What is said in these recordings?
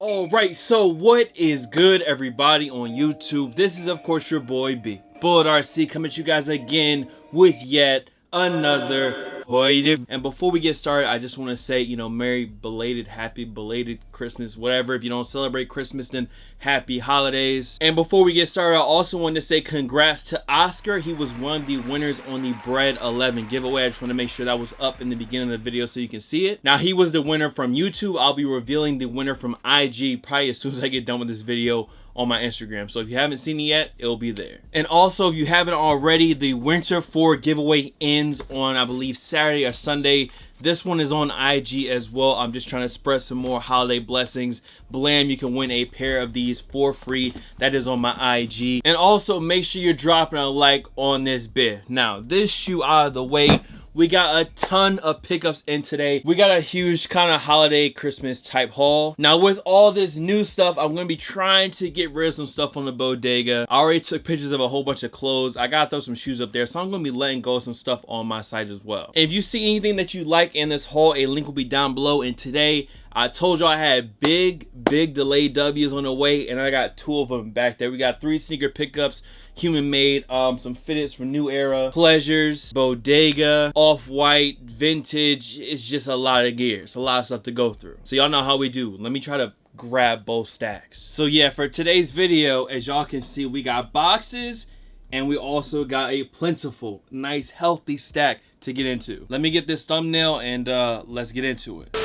Alright, so what is good, everybody on YouTube? This is of course your boy B, Bullet RC, coming at you guys again with yet another video. And before we get started, I just want to say, happy belated Christmas, whatever. If you don't celebrate Christmas, then happy holidays. And before we get started, I also want to say congrats to Oscar. He was one of the winners on the Bread 11 giveaway. I just want to make sure that was up in the beginning of the video so you can see it. Now, he was the winner from YouTube. I'll be revealing the winner from IG probably as soon as I get done with this video on my Instagram. So if you haven't seen it yet, it'll be there. And also, if you haven't already, the Winter 4 giveaway ends on, I believe, Saturday or Sunday. This one is on IG as well. I'm just trying to spread some more holiday blessings. Blam, you can win a pair of these for free. That is on my IG. And also, make sure you're dropping a like on this bit. Now, this shoe out of the way, we got a ton of pickups in today. We got a huge kind of holiday Christmas type haul. Now with all this new stuff, I'm going to be trying to get rid of some stuff on the bodega. I already took pictures of a whole bunch of clothes. I got to throw some shoes up there, so I'm going to be letting go of some stuff on my site as well. If you see anything that you like in this haul, a link will be down below. And today, I told you I had big delayed W's on the way, and I got 2 of them back there. We got 3 sneaker pickups, Human Made, some fitteds from New Era, Pleasures, Bodega, Off-White, Vintage. It's just a lot of gear. It's a lot of stuff to go through. So y'all know how we do. Let me try to grab both stacks. So yeah, for today's video, as y'all can see, we got boxes, and we also got a plentiful, nice, healthy stack to get into. Let me get this thumbnail and let's get into it.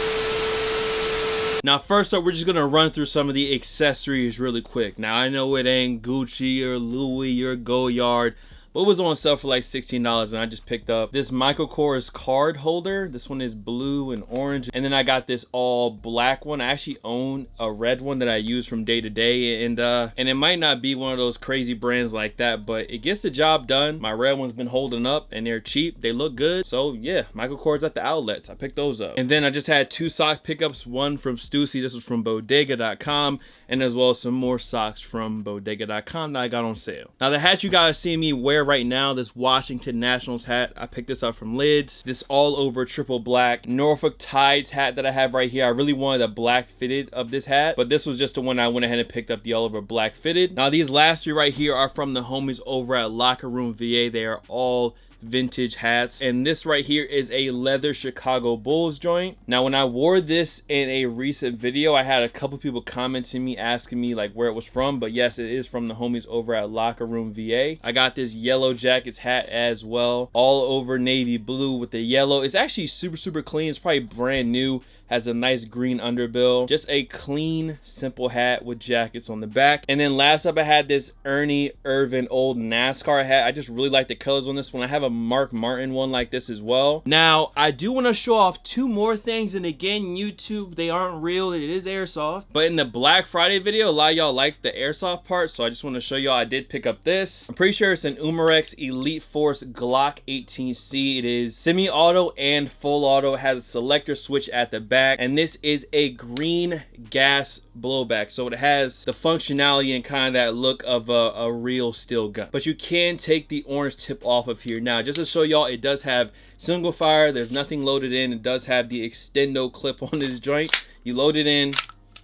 Now, first up, we're just gonna run through some of the accessories really quick. Now, I know it ain't Gucci or Louis or Goyard, but it was on sale for like $16, and I just picked up this Michael Kors card holder. This one is blue and orange, and then I got this all black one. I actually own a red one that I use from day to day, and it might not be one of those crazy brands like that, but it gets the job done. My red one's been holding up, and they're cheap. They look good, so yeah, Michael Kors at the outlets. I picked those up. And then I just had 2 sock pickups, one from Stussy. This was from bodega.com, and as well as some more socks from bodega.com that I got on sale. Now, the hat you guys see me wear right now, this Washington Nationals hat, I picked this up from Lids. This all over triple black Norfolk Tides hat that I have right here. I really wanted a black fitted of this hat, but this was just the one I went ahead and picked up, the all over black fitted. Now, these last 3 right here are from the homies over at Locker Room VA. They are all vintage hats, and this right here is a leather Chicago Bulls joint. Now, when I wore this in a recent video, I had a couple people commenting me, asking me like where it was from, but yes, it is from the homies over at Locker Room VA. I got this Yellow Jackets hat as well, all over navy blue with the yellow. It's actually super clean. It's probably brand new. Has a nice green underbill. Just a clean, simple hat with jackets on the back. And then last up, I had this Ernie Irvan old NASCAR hat. I just really like the colors on this one. I have a Mark Martin one like this as well. Now, I do want to show off 2 more things. And again, YouTube, they aren't real. It is airsoft. But in the Black Friday video, a lot of y'all like the airsoft part. So I just want to show y'all I did pick up this. I'm pretty sure it's an Umarex Elite Force Glock 18C. It is semi-auto and full auto. It has a selector switch at the back. And this is a green gas blowback, so it has the functionality and kind of that look of a real steel gun, but you can take the orange tip off of here. Now, just to show y'all, it does have single fire. There's nothing loaded in. It does have the extendo clip on this joint. You load it in,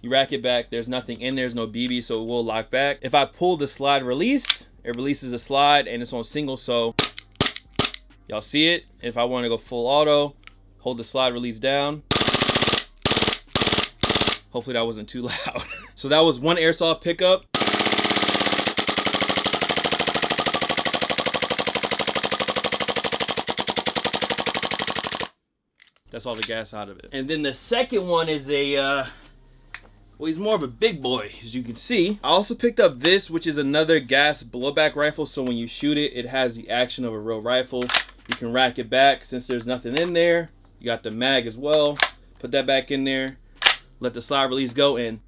you rack it back. There's nothing in there. There's no BB, so it will lock back. If I pull the slide release, it releases the slide, and it's on single, so y'all see it. If I want to go full auto, hold the slide release down. Hopefully that wasn't too loud. So that was one airsoft pickup. That's all the gas out of it. And then the second one is a, well, he's more of a big boy, as you can see. I also picked up this, which is another gas blowback rifle. So when you shoot it, it has the action of a real rifle. You can rack it back since there's nothing in there. You got the mag as well. Put that back in there. Let the slide release go, and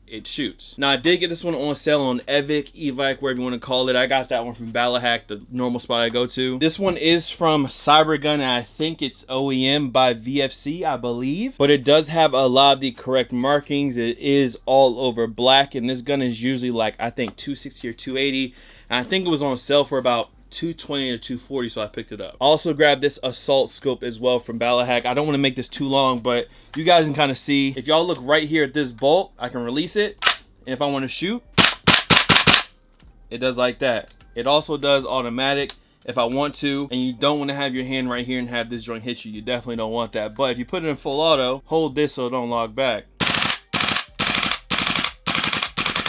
it shoots. Now, I did get this one on sale on Evic, Evike, wherever you want to call it. I got that one from Ballahack, the normal spot I go to. This one is from Cybergun, and I think it's OEM by VFC, I believe. But it does have a lot of the correct markings. It is all over black, and this gun is usually like, I think, $260 or $280. And I think it was on sale for about $220 to $240, so I picked it up. I also grabbed this assault scope as well from Ballahack. I don't want to make this too long, but you guys can kind of see. If y'all look right here at this bolt, I can release it, and if I want to shoot, it does like that. It also does automatic if I want to, and you don't want to have your hand right here and have this joint hit you. You definitely don't want that. But if you put it in full auto, hold this so it don't lock back.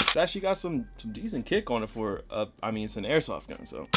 It's actually got some decent kick on it for, I mean, it's an airsoft gun, so.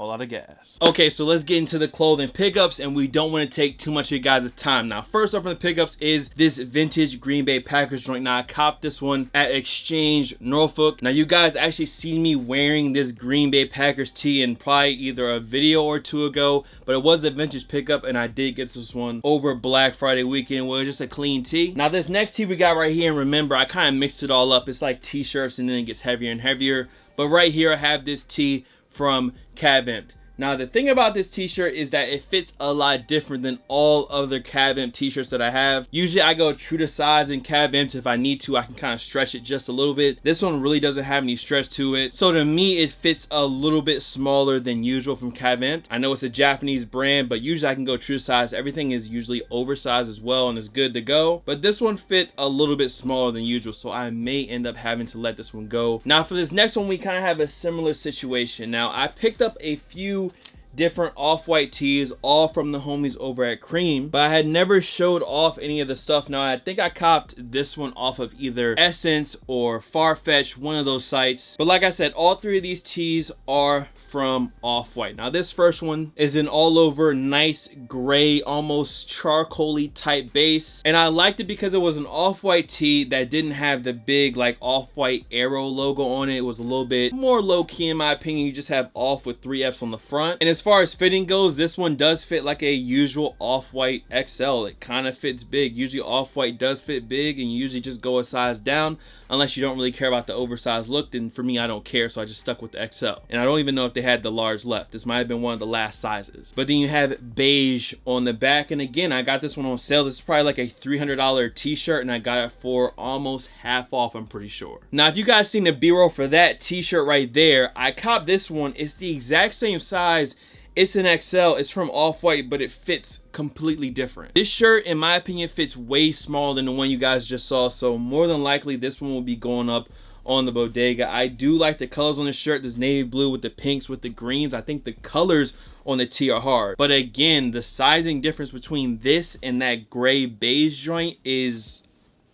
A lot of gas. Okay, so let's get into the clothing pickups, and we don't want to take too much of you guys' time. Now, first up from the pickups is this vintage Green Bay Packers joint. Now, I copped this one at Exchange Norfolk. Now, you guys actually seen me wearing this Green Bay Packers tee in probably either a video or two ago, but it was a vintage pickup, and I did get this one over Black Friday weekend where it was just a clean tee. Now, this next tee we got right here, and remember, I kind of mixed it all up. It's like t-shirts, and then it gets heavier and heavier. But right here, I have this tee from CavImp. Now, the thing about this t-shirt is that it fits a lot different than all other CavImp t-shirts that I have. Usually I go true to size in CavImp. If I need to, I can kind of stretch it just a little bit. This one really doesn't have any stretch to it. So to me, it fits a little bit smaller than usual from CavImp. I know it's a Japanese brand, but usually I can go true to size. Everything is usually oversized as well and is good to go. But this one fit a little bit smaller than usual, so I may end up having to let this one go. Now, for this next one, we kind of have a similar situation. Now, I picked up a few different off-white tees, all from the homies over at Cream, but I had never showed off any of the stuff. Now, I think I copped this one off of either Essence or Farfetch, one of those sites. But like I said, all three of these tees are from Off-White. Now, this first one is an all over nice gray, almost charcoaly type base, and I liked it because it was an Off-White tee that didn't have the big like Off-White arrow logo on it. It was a little bit more low-key in my opinion. You just have off with 3 F's on the front. And as far as fitting goes, this one does fit like a usual Off-White XL. It kind of fits big. Usually Off-White does fit big, and you usually just go a size down unless you don't really care about the oversized look. Then for me, I don't care, so I just stuck with the XL. And I don't even know if they had the large left. This might have been one of the last sizes. But then you have beige on the back, and again, I got this one on sale. This is probably like a $300 t-shirt, and I got it for almost half off, I'm pretty sure. Now, if you guys seen the B-roll for that t-shirt right there, I copped this one. It's the exact same size. It's an XL, it's from Off-White, but it fits completely different. This shirt, in my opinion, fits way smaller than the one you guys just saw, so more than likely this one will be going up on the bodega. I do like the colors on the shirt, this navy blue with the pinks with the greens. I think the colors on the tee are hard. But again, the sizing difference between this and that gray beige joint is,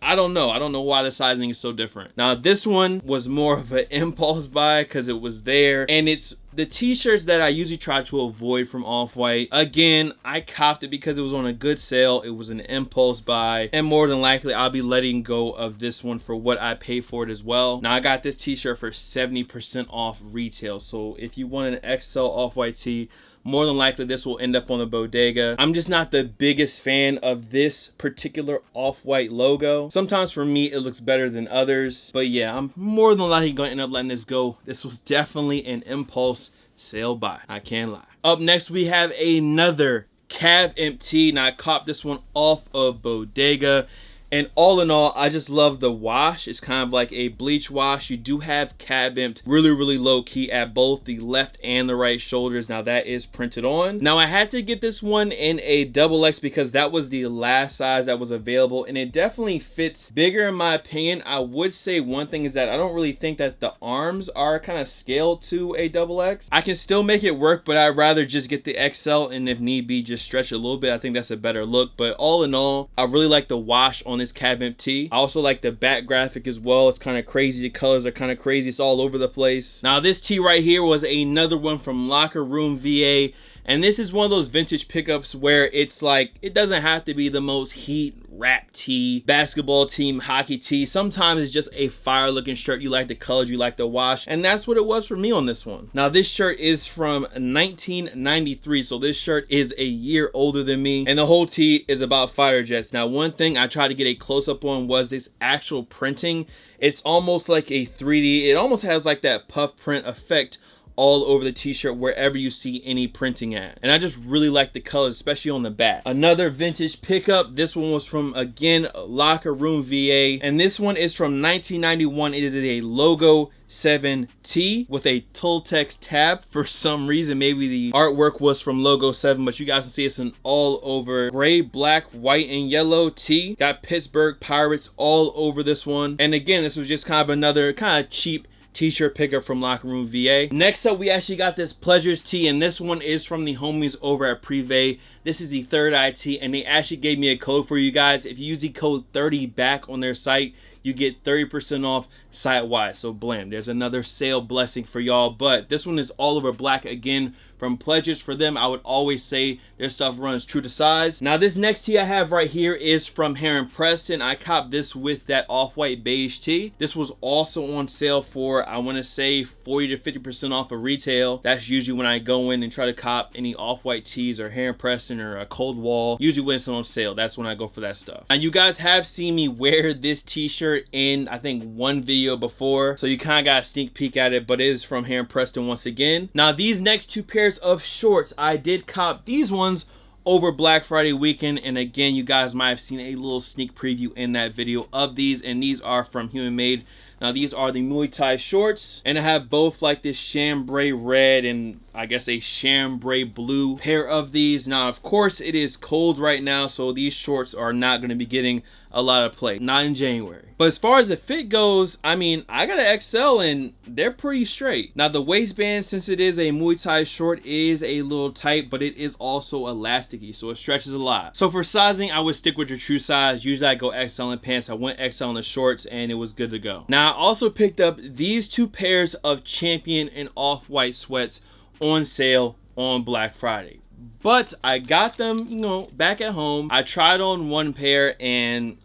I don't know why the sizing is so different. Now, this one was more of an impulse buy because it was there, and it's the t-shirts that I usually try to avoid from Off-White. Again, I copped it because it was on a good sale. It was an impulse buy, and more than likely I'll be letting go of this one for what I paid for it as well. Now, I got this t-shirt for 70% off retail, so if you want an XL Off-White tee, more than likely this will end up on the bodega. I'm just not the biggest fan of this particular Off-White logo. Sometimes for me it looks better than others, but yeah, I'm more than likely going to end up letting this go. This was definitely an impulse sale buy, I can't lie. Up next, we have another CavImp tee. Now, I copped this one off of bodega. And all in all, I just love the wash. It's kind of like a bleach wash. You do have CavImp really low key at both the left and the right shoulders. Now, that is printed on. Now, I had to get this one in a XXX because that was the last size that was available, and it definitely fits bigger in my opinion. I would say one thing is that I don't really think that the arms are kind of scaled to a XXX. I can still make it work, but I'd rather just get the XL, and if need be, just stretch it a little bit. I think that's a better look. But all in all, I really like the wash on this CavImp tee. I also like the back graphic as well. It's kind of crazy. The colors are kind of crazy. It's all over the place. Now, this tee right here was another one from Locker Room VA. And this is one of those vintage pickups where it's like, it doesn't have to be the most heat rap tee, basketball team, hockey tee. Sometimes it's just a fire looking shirt. You like the colors, you like the wash. And that's what it was for me on this one. Now, this shirt is from 1993. So this shirt is a year older than me. And the whole tee is about fighter jets. Now, one thing I tried to get a close up on was this actual printing. It's almost like a 3D. It almost has like that puff print effect all over the t-shirt wherever you see any printing at. And I just really like the colors, especially on the back. Another vintage pickup. This one was from, again, Locker Room VA. And this one is from 1991. It is a Logo 7T with a Tultex tab. For some reason, maybe the artwork was from Logo 7, but you guys can see it's an all over gray, black, white, and yellow tee. Got Pittsburgh Pirates all over this one. And again, this was just kind of another kind of cheap t-shirt pickup from Locker Room VA. Next up, we actually got this Pleasures tee, and this one is from the homies over at Privé. This is the Third Eye tee, and they actually gave me a code for you guys. If you use the code 30BACK on their site, you get 30% off site-wide. So blam, there's another sale blessing for y'all. But this one is all over black again from Pledges. For them, I would always say their stuff runs true to size. Now this next tee I have right here is from Heron Preston. I copped this with that off-white beige tee. This was also on sale for, I want to say, 40 to 50% off of retail. That's usually when I go in and try to cop any off-white tees or Heron Preston or a Cold Wall. Usually when it's on sale, that's when I go for that stuff. And you guys have seen me wear this t-shirt in, I think, one video before, so you kind of got a sneak peek at it, but it is from Heron Preston once again. Now these next two pairs of shorts, I did cop these ones over Black Friday weekend, and again, you guys might have seen a little sneak preview in that video of these, and these are from Human Made. Now these are the Muay Thai shorts, and I have both like this chambray red and I guess a chambray blue pair of these. Now of course it is cold right now, so these shorts are not going to be getting a lot of play, not in January. But as far as the fit goes, I mean, I got an XL and they're pretty straight. Now the waistband, since it is a Muay Thai short, is a little tight, but it is also elasticy, so it stretches a lot. So for sizing, I would stick with your true size. Usually I go XL in pants, I went XL in the shorts, and it was good to go. Now I also picked up these two pairs of Champion and Off-White sweats on sale on Black Friday. But I got them, you know, back at home. I tried on one pair and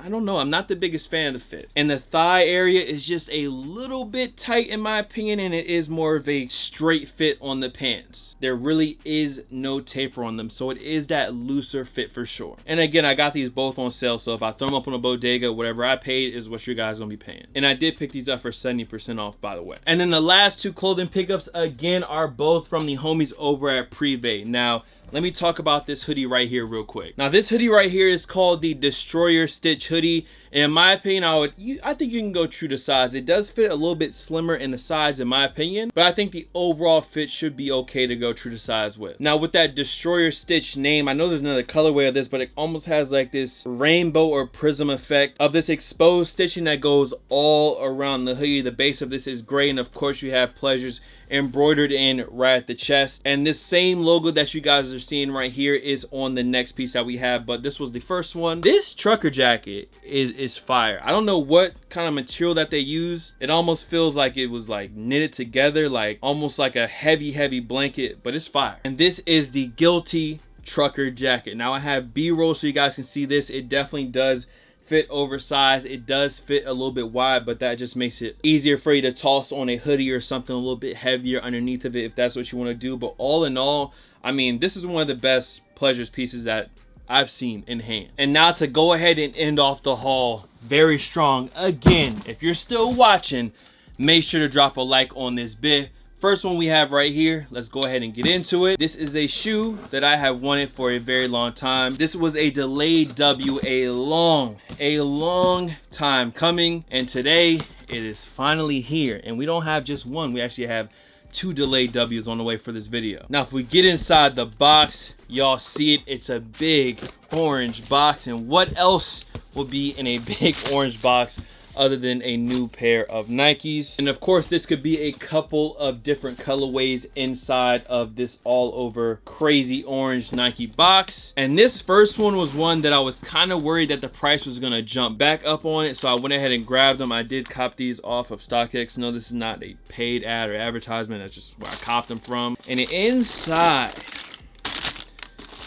I don't know, I'm not the biggest fan of the fit. And the thigh area is just a little bit tight in my opinion, and it is more of a straight fit on the pants. There really is no taper on them, so it is that looser fit for sure. And again, I got these both on sale, so if I throw them up on a bodega, whatever I paid is what you guys gonna be paying. And I did pick these up for 70% off, by the way. And then the last two clothing pickups, again, are both from the homies over at Privé. Now, let me talk about this hoodie right here real quick. Now this hoodie right here is called the Destroyer Stitch hoodie. And in my opinion, I think you can go true to size. It does fit a little bit slimmer in the sides in my opinion, but I think the overall fit should be okay to go true to size with. Now with that Destroyer Stitch name, I know there's another colorway of this, but it almost has like this rainbow or prism effect of this exposed stitching that goes all around the hoodie. The base of this is gray, and of course you have Pleasures embroidered in right at the chest. And this same logo that you guys are seeing right here is on the next piece that we have, but this was the first one. This trucker jacket is fire. I don't know what kind of material that they use. It almost feels like it was like knitted together, like almost like a heavy blanket, but it's fire. And this is the Guilty trucker jacket. Now I have B-roll so you guys can see this. It definitely does fit oversized. It does fit a little bit wide, but that just makes it easier for you to toss on a hoodie or something a little bit heavier underneath of it if that's what you want to do. But all in all, I mean, this is one of the best Pleasures pieces that I've seen in hand. And now to go ahead and end off the haul very strong again, if you're still watching, make sure to drop a like on this bit. First one we have right here, let's go ahead and get into it. This is a shoe that I have wanted for a very long time. This was a delayed W, a long time coming, and today it is finally here. And we don't have just one, we actually have two delayed W's on the way for this video. Now if we get inside the box, y'all see it, it's a big orange box. And what else will be in a big orange box other than a new pair of Nikes? And of course this could be a couple of different colorways inside of this all over crazy orange Nike box. And this first one was one that I was kind of worried that the price was gonna jump back up on it, so I went ahead and grabbed them. I did cop these off of StockX. No, this is not a paid ad or advertisement, that's just where I copped them from. And inside,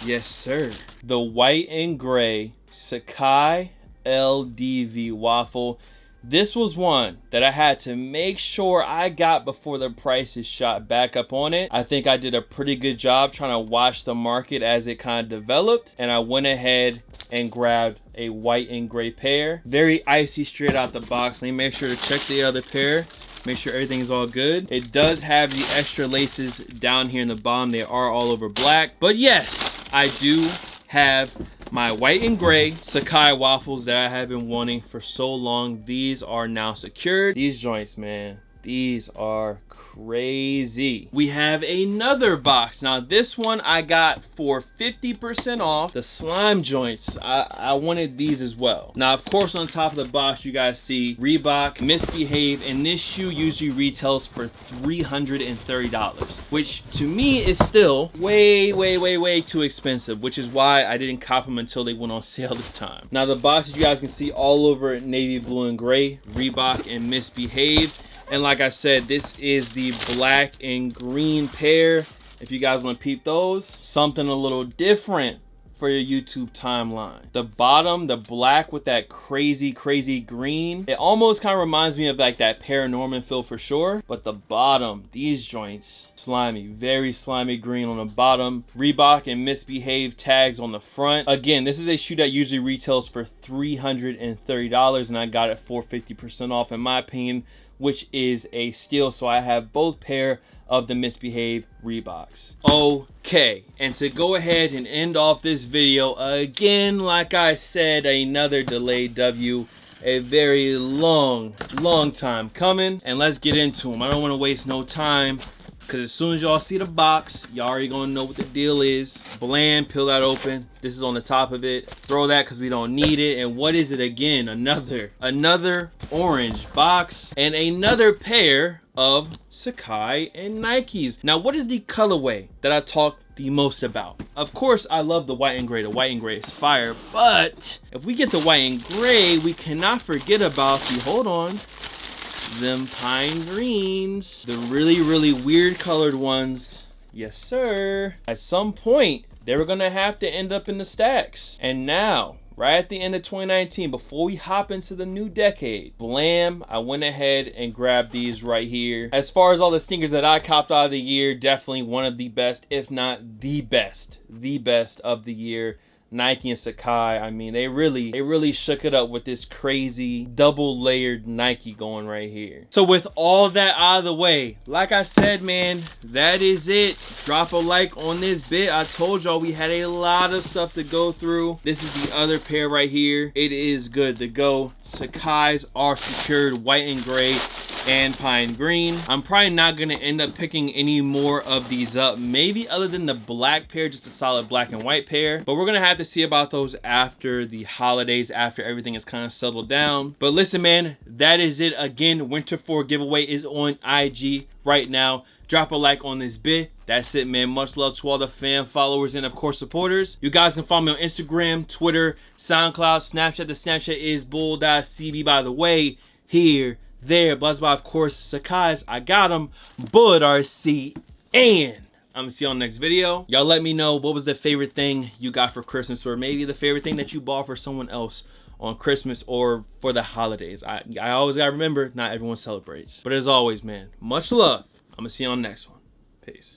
yes sir, the white and gray Sacai LDV waffle. This was one that I had to make sure I got before the prices shot back up on it. I think I did a pretty good job trying to watch the market as it kind of developed, and I went ahead and grabbed a white and gray pair. Very icy straight out the box. Let me make sure to check the other pair. Make sure everything is all good. It does have the extra laces down here in the bottom. They are all over black. But yes, I do have my white and gray Sacai waffles that I have been wanting for so long. These are now secured. These joints, man, these are crazy. We have another box. Now this one I got for 50% off. The slime joints, I wanted these as well. Now of course on top of the box you guys see Reebok Misbehave, and this shoe usually retails for $330, which to me is still way too expensive, which is why I didn't cop them until they went on sale this time. Now the boxes you guys can see all over navy blue and gray, Reebok and Misbehave. And like I said, this is the black and green pair. If you guys want to peep those, something a little different for your YouTube timeline. The bottom, the black with that crazy green, it almost kind of reminds me of like that Paranorman feel for sure. But the bottom, these joints, slimy, very slimy green on the bottom. Reebok and Misbehave tags on the front. Again, this is a shoe that usually retails for $330, and I got it for 50% off in my opinion, which is a steal. So I have both pair of the Misbehave Reeboks. Okay, and to go ahead and end off this video, again, like I said, another delayed W. A very long time coming, and let's get into them. I don't want to waste no time, because as soon as y'all see the box, y'all already gonna know what the deal is. Blam, peel that open. This is on the top of it. Throw that because we don't need it. And what is it again? Another orange box and another pair of Sacai and Nikes. Now, what is the colorway that I talk the most about? Of course, I love the white and gray. The white and gray is fire. But if we get the white and gray, we cannot forget about the, hold on, them pine greens, the really weird colored ones. Yes sir. At some point they were gonna have to end up in the stacks, and now right at the end of 2019, before we hop into the new decade, blam, I went ahead and grabbed these right here. As far as all the sneakers that I copped out of the year, definitely one of the best, if not the best of the year. Nike and Sacai, I mean, they really shook it up with this crazy double layered Nike going right here. So with all that out of the way, like I said, man, that is it. Drop a like on this bit. I told y'all we had a lot of stuff to go through. This is the other pair right here. It is good to go. Sacai's are secured, white and gray and pine green. I'm probably not gonna end up picking any more of these up, maybe other than the black pair, just a solid black and white pair, but we're gonna have to see about those after the holidays, after everything is kind of settled down. But listen, man, that is it. Again, Winter 4 giveaway is on IG right now. Drop a like on this bit. That's it, man. Much love to all the fan followers and of course supporters. You guys can follow me on Instagram, Twitter, SoundCloud, Snapchat. The Snapchat is bull.cb, by the way. Here, there, blessed by, of course, Sacai's. I got them. Bullet RC. And I'm gonna see you on the next video. Y'all let me know what was the favorite thing you got for Christmas, or maybe the favorite thing that you bought for someone else on Christmas or for the holidays. I always gotta remember, not everyone celebrates. But as always, man, much love. I'm gonna see you on the next one. Peace.